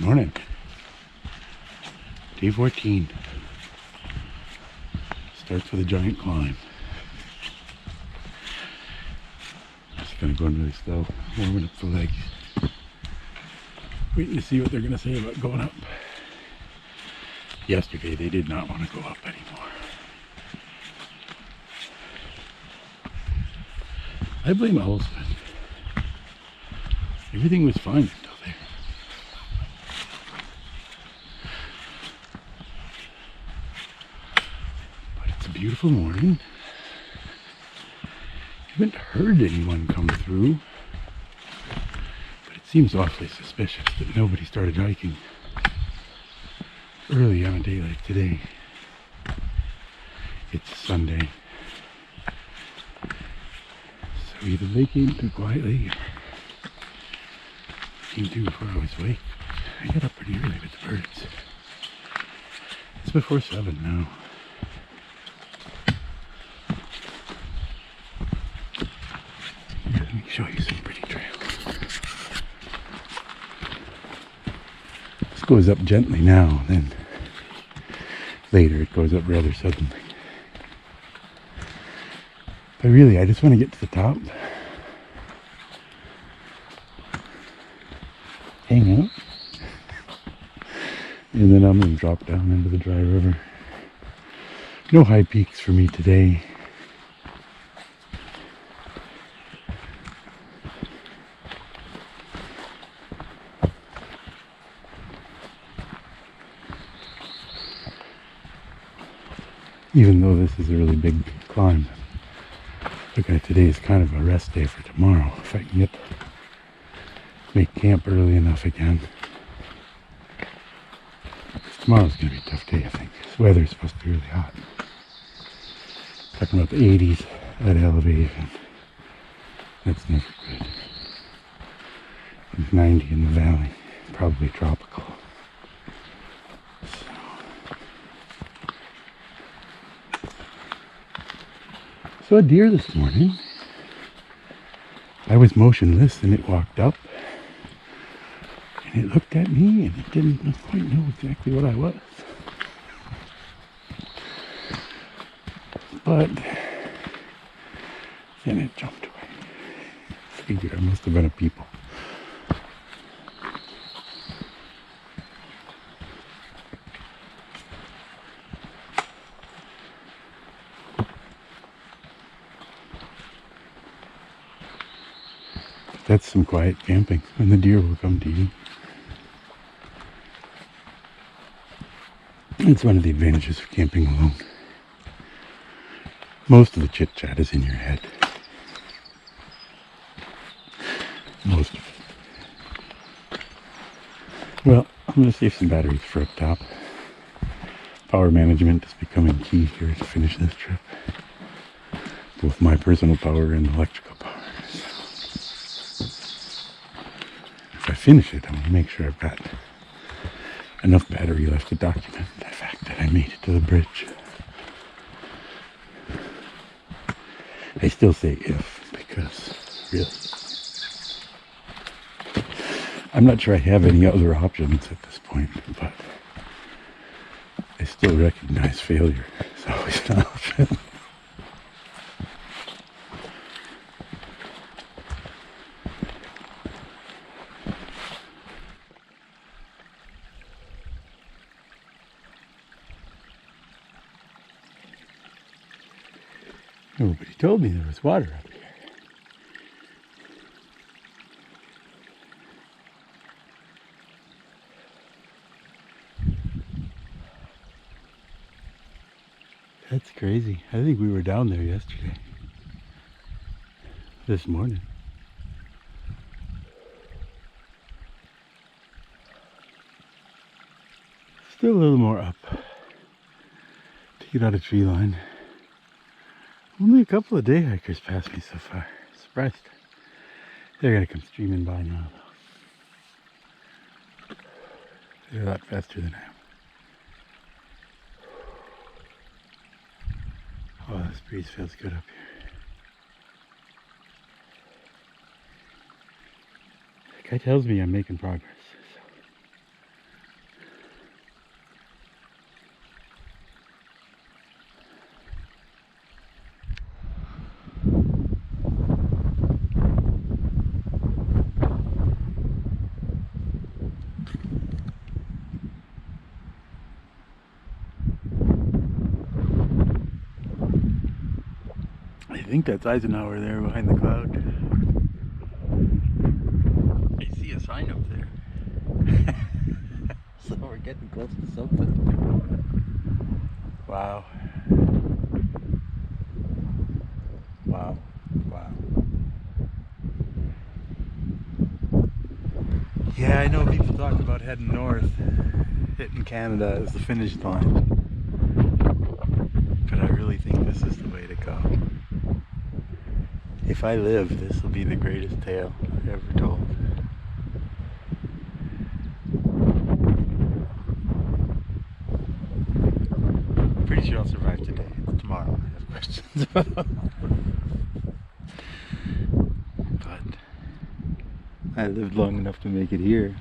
Morning. Day 14. Starts with a giant climb. Just gonna go in really slow, warming up the legs. Waiting to see what they're gonna say about going up. Yesterday they did not want to go up anymore. I blame Olson. Everything was fine until there. But it's a beautiful morning. Haven't heard anyone come through. But it seems awfully suspicious that nobody started hiking early on a day like today. It's Sunday. So either they came too quietly, came too before I was awake. I got up pretty early with the birds. It's before 7 now. Here, let me show you some pretty trails. This goes up gently now, then later it goes up rather suddenly. But really, I just want to get to the top, hang out, and then I'm going to drop down into the dry river. No high peaks for me today. Even though this is a really big climb. Look at today is kind of a rest day for tomorrow. If I can make camp early enough again. Tomorrow's going to be a tough day, I think. This weather's supposed to be really hot. Talking about the 80s at elevation. That's never good. It's 90 in the valley. Probably tropical. So a deer this morning. I was motionless and it walked up. And it looked at me and it didn't quite know exactly what I was. But then it jumped away. I figured I must have been a people. That's some quiet camping, and the deer will come to you. It's one of the advantages of camping alone. Most of the chit-chat is in your head. Most of it. Well, I'm going to save some batteries for up top. Power management is becoming key here to finish this trip. Both my personal power and electrical power. If I finish it, I'm going to make sure I've got enough battery left to document the fact that I made it to the bridge. I still say if, because really, I'm not sure I have any other options at this point, but I still recognize failure is always an option. Nobody told me there was water up here. That's crazy. I think we were down there yesterday. This morning. Still a little more up to get out of tree line. Only a couple of day hikers passed me so far. Surprised. They're gonna come streaming by now though. They're a lot faster than I am. Oh, this breeze feels good up here. The guy tells me I'm making progress. So think that's Eisenhower there behind the cloud. I see a sign up there. So we're getting close to something. Wow. Wow. Wow. Yeah, I know people talk about heading north, hitting Canada as the finish line. But I really think this is the way to go. If I live, this will be the greatest tale I've ever told. Pretty sure I'll survive today. It's tomorrow I have questions about. But I lived long enough to make it here.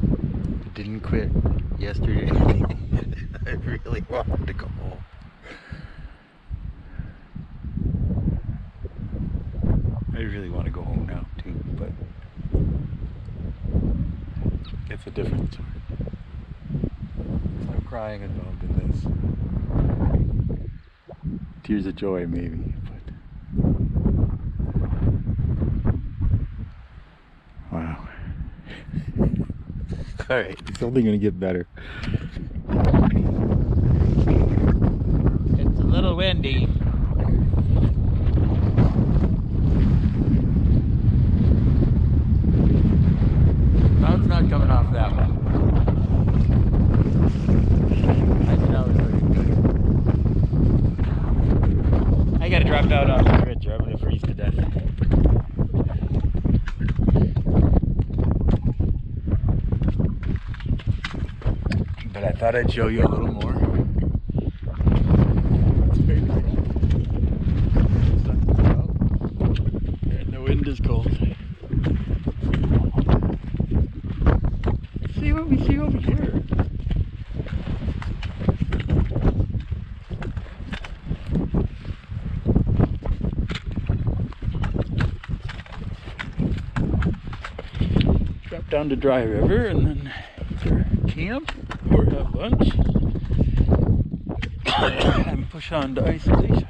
I didn't quit yesterday. I really wanted to go home. I really want to go home now too, but it's a different story. I'm crying involved in this. Tears of joy maybe, but wow. Alright, it's only gonna get better. It's a little windy. Cloud's not coming off that one. I know it's pretty good. I gotta drop out off the ridge or I'm gonna freeze to death. But I thought I'd show you a little more. It's very pretty. The sun's out, and the wind is cold. See what we see over here. Drop down to Dry River and then either camp or have lunch and push on to Isolation.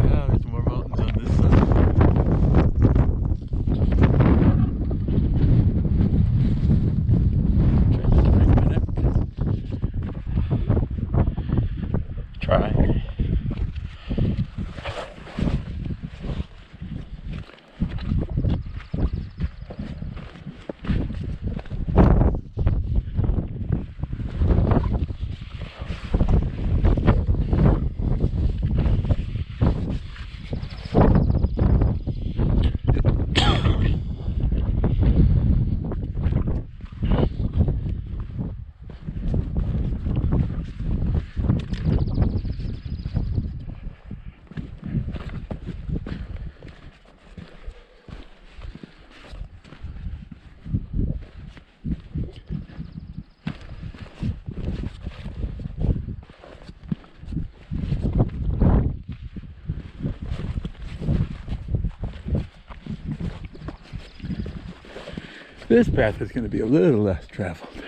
Yeah, there's more mountains on this side. Try. This path is going to be a little less traveled.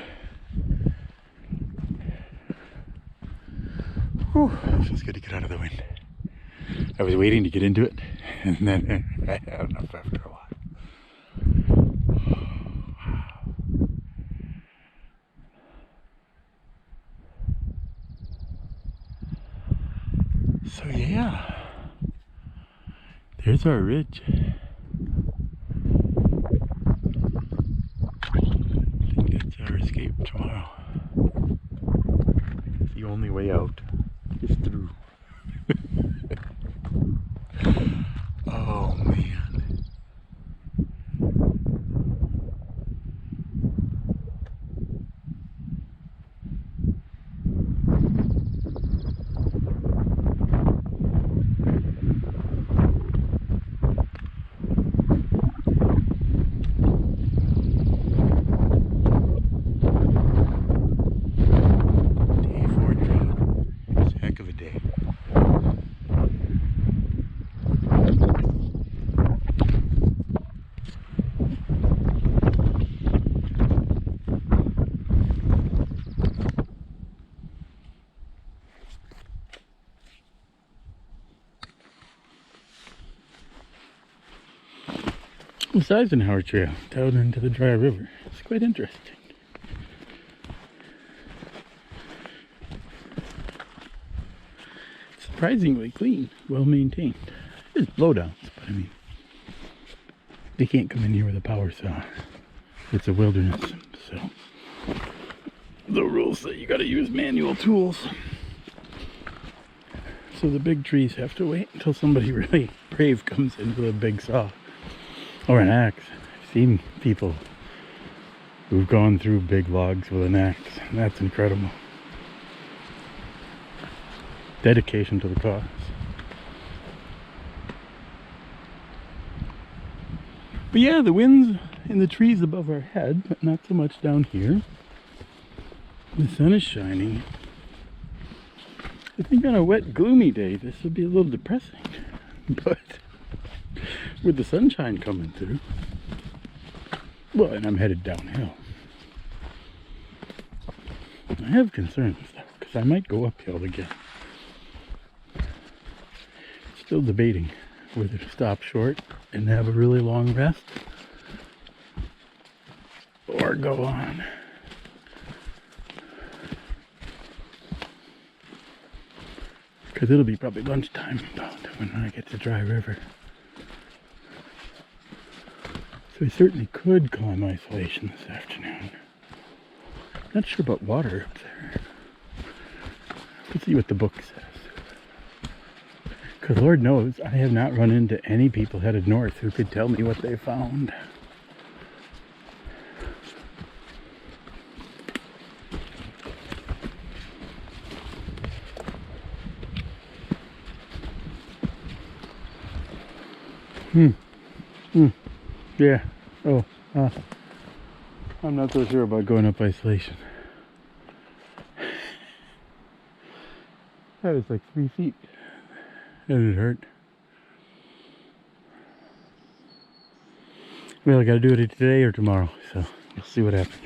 Whew, feels good to get out of the wind. I was waiting to get into it, and then I had enough after a while. So yeah, there's our ridge. I think that's our escape tomorrow. The only way out is through. Oh man. Day 4 drop. It's a heck of a day. This Eisenhower Trail down into the Dry River. It's quite interesting. Surprisingly clean, well maintained. There's blowdowns, but I mean, they can't come in here with a power saw. It's a wilderness, so the rules say you gotta use manual tools. So the big trees have to wait until somebody really brave comes in with a big saw or an axe. I've seen people who've gone through big logs with an axe, and that's incredible. Dedication to the cause. But yeah, the wind's in the trees above our head, but not so much down here. The sun is shining. I think on a wet, gloomy day, this would be a little depressing. But with the sunshine coming through, well, and I'm headed downhill. I have concerns though, because I might go uphill again. Still debating whether to stop short and have a really long rest or go on. Because it'll be probably lunchtime about when I get to Dry River. So I certainly could climb Isolation this afternoon. Not sure about water up there. Let's see what the book says. Because Lord knows, I have not run into any people headed north who could tell me what they found. Yeah. Oh, I'm not so sure about going up Isolation. That was like 3 feet. And it hurt. Well, I gotta do it today or tomorrow, so we'll see what happens.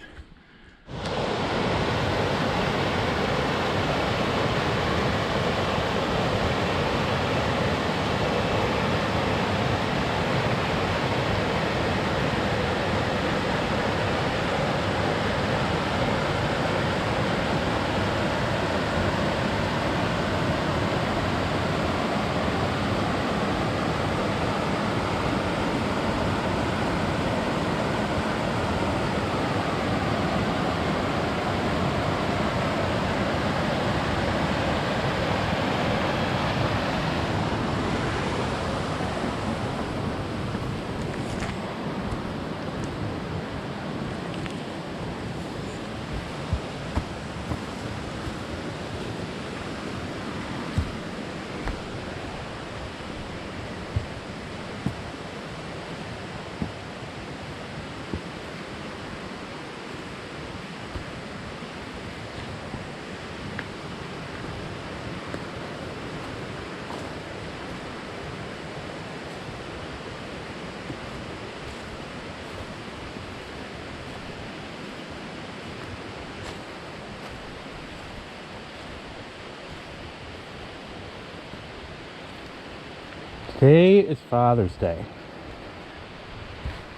Today is Father's Day.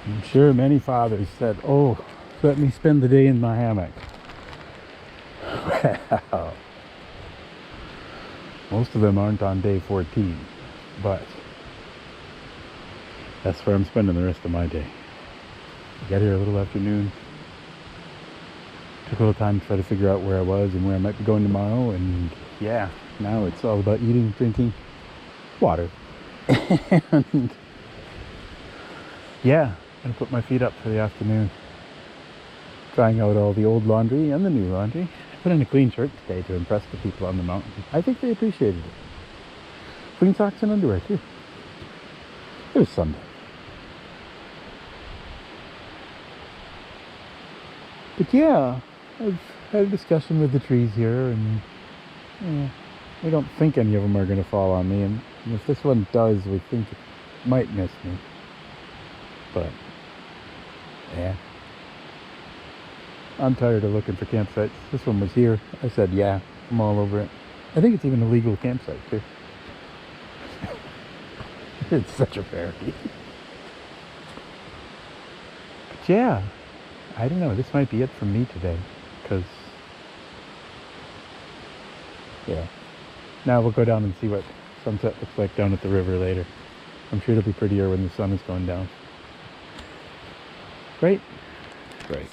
I'm sure many fathers said, "Oh, let me spend the day in my hammock." Well, most of them aren't on day 14, but that's where I'm spending the rest of my day. I got here a little afternoon. Took a little time to try to figure out where I was and where I might be going tomorrow, and yeah, now it's all about eating, drinking, water. And yeah, gonna put my feet up for the afternoon. Trying out all the old laundry and the new laundry. I put in a clean shirt today to impress the people on the mountain. I think they appreciated it. Clean socks and underwear too. It was Sunday. But yeah, I've had a discussion with the trees here, and I don't think any of them are going to fall on me, and if this one does, we think it might miss me. But yeah, I'm tired of looking for campsites. This one was here. I said, yeah, I'm all over it. I think it's even a legal campsite too. It's such a rarity. But yeah, I don't know. This might be it from me today, because yeah. Now we'll go down and see what sunset looks like down at the river later. I'm sure it'll be prettier when the sun is going down. Right? Right.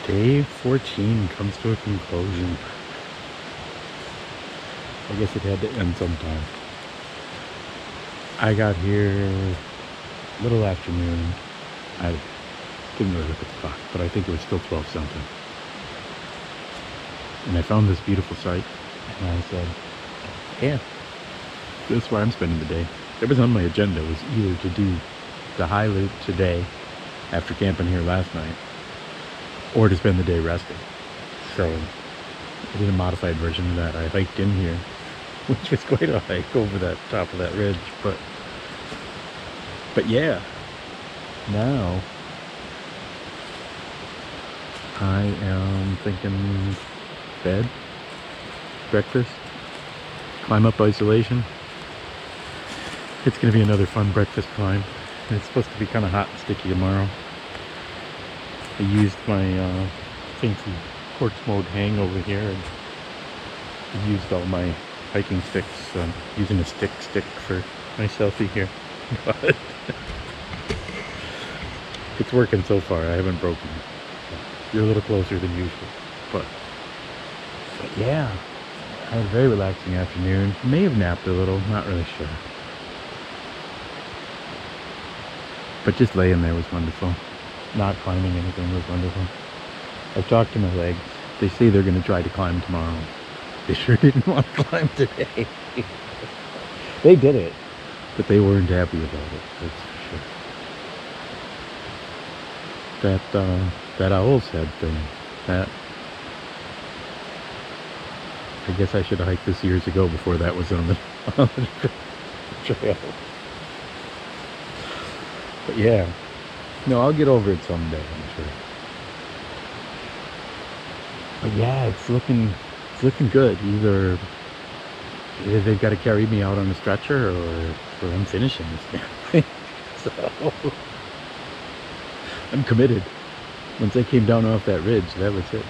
Day 14 comes to a conclusion. I guess it had to end sometime. I got here a little after noon. I didn't really look at the clock, but I think it was still 12 something. And I found this beautiful site, and I said, yeah, this is where I'm spending the day. It was on my agenda. It was either to do the high loop today after camping here last night, or to spend the day resting. So I did a modified version of that. I hiked in here, which was quite a hike over that top of that ridge, but yeah, now I am thinking bed, breakfast, climb up isolation. It's gonna be another fun breakfast climb. And it's supposed to be kind of hot and sticky tomorrow. I used my fancy quartz mode hang over here, and I used all my hiking sticks, using a stick for my selfie here. But it's working so far. I haven't broken it. You're a little closer than usual, but yeah, I had a very relaxing afternoon. May have napped a little, not really sure. But just laying there was wonderful. Not climbing anything was wonderful. I've talked to my legs. They say they're going to try to climb tomorrow. They sure didn't want to climb today. They did it, but they weren't happy about it, that's for sure. That owl's head thing, that... I guess I should have hiked this years ago before that was on the trail. But yeah, no, I'll get over it someday, I'm sure. But yeah, it's looking good. Either they've got to carry me out on a stretcher, or I'm finishing this damn thing. So I'm committed. Once I came down off that ridge, that was it.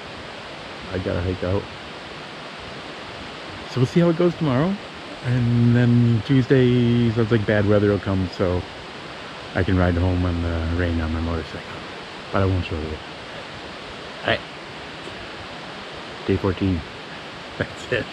I gotta hike out. So we'll see how it goes tomorrow. And then Tuesday, sounds like bad weather will come, so I can ride home on the rain on my motorcycle. But I won't show you. Alright. Day 14. That's it.